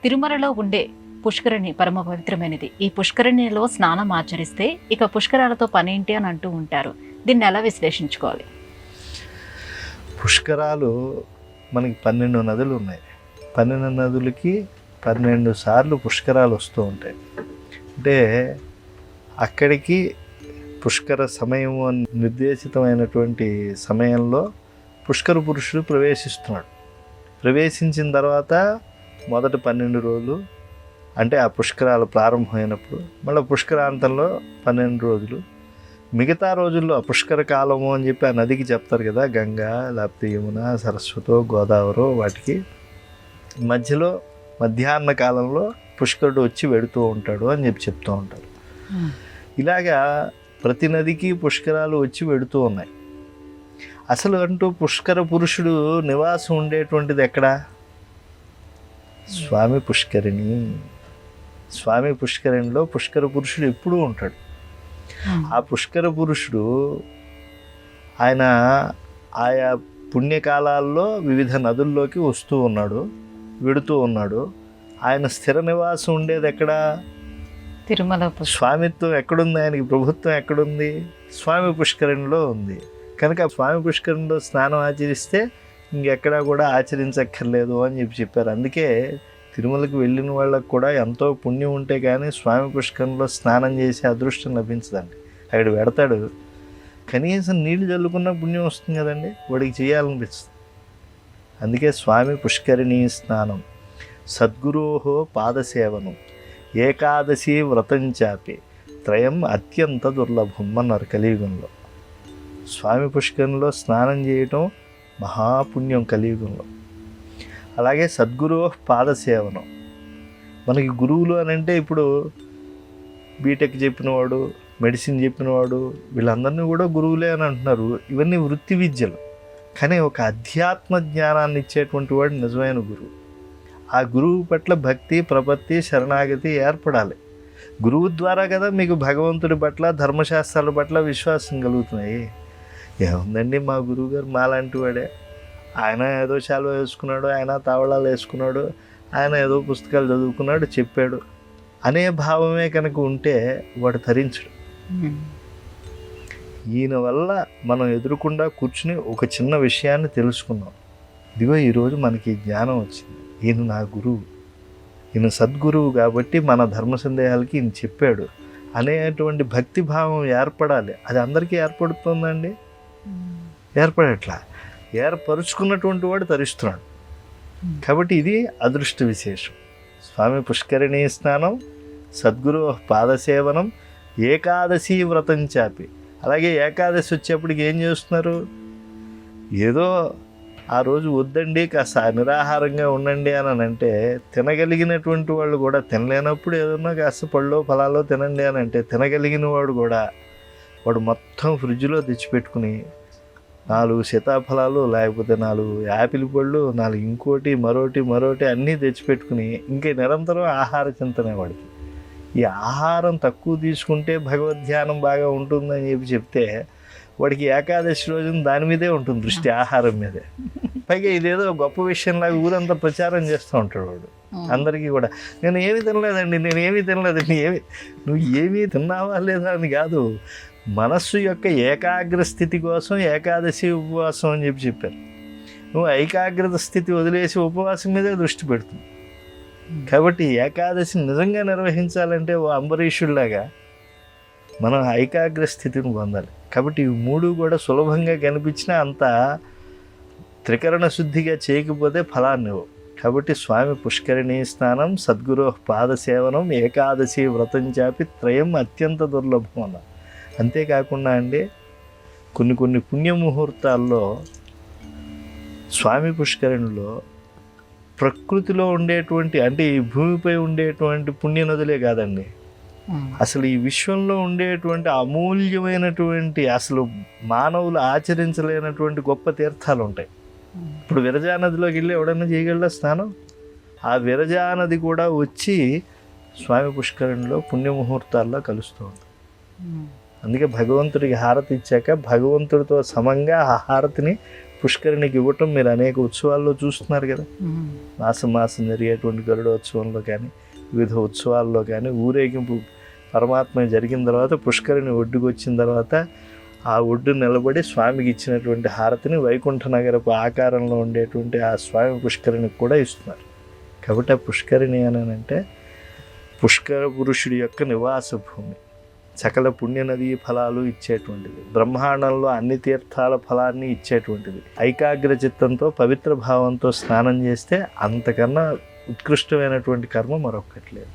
తిరుమలలో ఉండే పుష్కరిణి పరమ పవిత్రమైనది. ఈ పుష్కరిణిలో స్నానం ఆచరిస్తే ఇక పుష్కరాలతో పనేంటి అని అంటూ ఉంటారు. దీన్ని ఎలా విశ్లేషించుకోవాలి? పుష్కరాలు మనకి 12 నదులు ఉన్నాయి. 12 నదులకి 12 సార్లు పుష్కరాలు వస్తూ ఉంటాయి. అంటే అక్కడికి పుష్కర సమయం నిర్దేశితమైనటువంటి సమయంలో పుష్కర పురుషుడు ప్రవేశిస్తున్నాడు. ప్రవేశించిన తర్వాత మొదటి 12 రోజులు అంటే ఆ పుష్కరాలు ప్రారంభమైనప్పుడు, మళ్ళీ పుష్కరాంతంలో 12 రోజులు, మిగతా రోజుల్లో పుష్కర కాలము అని చెప్పి ఆ నదికి చెప్తారు కదా, గంగా లేకపోతే యమున, సరస్వతో, గోదావరో, వాటికి మధ్యలో మధ్యాహ్న కాలంలో పుష్కరుడు వచ్చి వెడుతూ ఉంటాడు అని చెప్పి చెప్తూ ఉంటారు. ఇలాగా ప్రతి నదికి పుష్కరాలు వచ్చి వెడుతూ ఉన్నాయి. అసలు అంటూ పుష్కర పురుషుడు నివాసం ఉండేటువంటిది ఎక్కడ? స్వామి పుష్కరిణి. స్వామి పుష్కరిణిలో పుష్కర పురుషుడు ఎప్పుడూ ఉంటాడు. ఆ పుష్కర పురుషుడు ఆయన ఆయా పుణ్యకాలాల్లో వివిధ నదుల్లోకి వస్తూ ఉన్నాడు, వెడుతూ ఉన్నాడు. ఆయన స్థిర నివాసం ఉండేది ఎక్కడ? తిరుమల. స్వామిత్వం ఎక్కడుంది? ఆయనకి ప్రభుత్వం ఎక్కడుంది? స్వామి పుష్కరిణిలో ఉంది. కనుక స్వామి పుష్కరిణిలో స్నానం ఆచరిస్తే ఇంకెక్కడా కూడా ఆచరించక్కర్లేదు అని చెప్పి చెప్పారు. అందుకే తిరుమలకి వెళ్ళిన వాళ్ళకు కూడా ఎంతో పుణ్యం ఉంటే కానీ స్వామి పుష్కరంలో స్నానం చేసే అదృష్టం లభించదండి. అక్కడ పెడతాడు, కనీసం నీళ్ళు చల్లుకున్న పుణ్యం వస్తుంది కదండి, వాడికి చేయాలనిపిస్తుంది. అందుకే స్వామి పుష్కరిణీ స్నానం, సద్గురోహో పాదసేవనం, ఏకాదశి వ్రతం చాపి త్రయం అత్యంత దుర్లభం అన్నారు కలియుగంలో. స్వామి పుష్కరంలో స్నానం చేయటం మహాపుణ్యం కలియుగంలో. అలాగే సద్గురు పాదసేవనం. మనకి గురువులు అని అంటే ఇప్పుడు బీటెక్ చెప్పినవాడు, మెడిసిన్ చెప్పినవాడు, వీళ్ళందరినీ కూడా గురువులే అని అంటున్నారు. ఇవన్నీ వృత్తి విద్యలు. కానీ ఒక అధ్యాత్మ జ్ఞానాన్ని ఇచ్చేటువంటి వాడు నిజమైన గురువు. ఆ గురువు పట్ల భక్తి, ప్రపత్తి, శరణాగతి ఏర్పడాలి. గురువు ద్వారా కదా మీకు భగవంతుడి పట్ల, ధర్మశాస్త్రాల పట్ల విశ్వాసం కలుగుతున్నాయి. ఏముందండి, మా గురువుగారు మాలాంటి వాడే, ఆయన ఏదో శాలువ వేసుకున్నాడు, ఆయన తావళాలు వేసుకున్నాడు, ఆయన ఏదో పుస్తకాలు చదువుకున్నాడు, చెప్పాడు అనే భావమే కనుక ఉంటే వాడు తరించడు. ఈయన వల్ల మనం ఎదురుకుండా కూర్చుని ఒక చిన్న విషయాన్ని తెలుసుకున్నాం. ఇదిగో ఈరోజు మనకి జ్ఞానం వచ్చింది, ఈయన నా గురువు, ఈయన సద్గురువు కాబట్టి మన ధర్మ సందేహాలకి ఈయన చెప్పాడు అనేటువంటి భక్తి భావం ఏర్పడాలి. అది అందరికీ ఏర్పడుతుందండి? ఏర్పడట్లా. ఏర్పరుచుకున్నటువంటి వాడు తరిస్తున్నాడు. కాబట్టి ఇది అదృష్ట విశేషం. స్వామి పుష్కరిణీ స్నానం, సద్గురు పాదసేవనం, ఏకాదశి వ్రతం చాపి. అలాగే ఏకాదశి వచ్చేప్పటికి ఏం చేస్తున్నారు? ఏదో ఆ రోజు వద్దండి, కాస్త నిరాహారంగా ఉండండి అని అంటే తినగలిగినటువంటి వాళ్ళు కూడా, తినలేనప్పుడు ఏదన్నా కాస్త పళ్ళో ఫలాలో తినండి అని అంటే తినగలిగిన వాడు కూడా వాడు మొత్తం ఫ్రిడ్జ్లో తెచ్చిపెట్టుకుని 4 సీతాఫలాలు, లేకపోతే 4 యాపిల్ పళ్ళు, 4 ఇంకోటి మరోటి అన్నీ తెచ్చిపెట్టుకుని ఇంకే నిరంతరం ఆహార చింతనే వాడికి. ఈ ఆహారం తక్కువ తీసుకుంటే భగవద్ధ్యానం బాగా ఉంటుందని చెప్పి చెప్తే వాడికి ఏకాదశి రోజున దాని మీదే ఉంటుంది దృష్టి, ఆహారం మీదే. పైగా ఇదేదో గొప్ప విషయంలాగా ఊరంతా ప్రచారం చేస్తూ ఉంటాడు వాడు అందరికీ కూడా. నేను ఏమీ తినలేదండి, నువ్వు ఏమీ తిన్నావా లేదా అని కాదు, మనస్సు యొక్క ఏకాగ్ర స్థితి కోసం ఏకాదశి ఉపవాసం అని చెప్పి చెప్పారు. నువ్వు ఏకాగ్రత స్థితి వదిలేసి ఉపవాసం మీదే దృష్టి పెడుతుంది. కాబట్టి ఏకాదశి నిజంగా నిర్వహించాలంటే ఓ అంబరీషుడిలాగా మనం ఏకాగ్ర స్థితిని పొందాలి. కాబట్టి ఈ 3 కూడా సులభంగా కనిపించినా అంత త్రికరణ శుద్ధిగా చేయకపోతే ఫలాన్ని ఇవ్వవు. కాబట్టి స్వామి పుష్కరిణీ స్నానం, సద్గురు పాదసేవనం, ఏకాదశి వ్రతం చాపి త్రయం అత్యంత దుర్లభం అన్నారు. అంతేకాకుండా అండి, కొన్ని పుణ్యముహూర్తాల్లో స్వామి పుష్కరిణిలో ప్రకృతిలో ఉండేటువంటి, అంటే ఈ భూమిపై ఉండేటువంటి పుణ్యనదులే కాదండి, అసలు ఈ విశ్వంలో ఉండేటువంటి అమూల్యమైనటువంటి, అసలు మానవులు ఆచరించలేనటువంటి గొప్ప తీర్థాలు ఉంటాయి. ఇప్పుడు విరజా నదిలోకి వెళ్ళి ఎవడన్నా చేయగలరా స్నానం? ఆ విరజా నది కూడా వచ్చి స్వామి పుష్కరిణిలో పుణ్యముహూర్తాల్లో కలుస్తూ ఉంటుంది. అందుకే భగవంతుడికి హారతి ఇచ్చాక భగవంతుడితో సమంగా ఆ హారతిని పుష్కరిణికి ఇవ్వటం మీరు అనేక ఉత్సవాల్లో చూస్తున్నారు కదా. ఉమ్. మాసం మాసం జరిగేటువంటి గరుడోత్సవంలో కానీ వివిధ ఉత్సవాల్లో కానీ ఊరేగింపు పరమాత్మ జరిగిన తర్వాత పుష్కరిణి ఒడ్డుకు వచ్చిన తర్వాత ఆ ఒడ్డు నిలబడి స్వామికి ఇచ్చినటువంటి హారతిని వైకుంఠ నగరపు ఆకారంలో ఉండేటువంటి ఆ స్వామి పుష్కరిణికి కూడా ఇస్తున్నారు. కాబట్టి ఆ పుష్కరిణి అని అంటే పుష్కర పురుషుడి యొక్క నివాస భూమి, సకల పుణ్యనదీ ఫలాలు ఇచ్చేటువంటిది, బ్రహ్మాండంలో అన్ని తీర్థాల ఫలాన్ని ఇచ్చేటువంటిది. ఐకాగ్ర చిత్తంతో పవిత్ర భావంతో స్నానం చేస్తే అంతకన్నా ఉత్కృష్టమైనటువంటి కర్మ మరొకటి లేదు.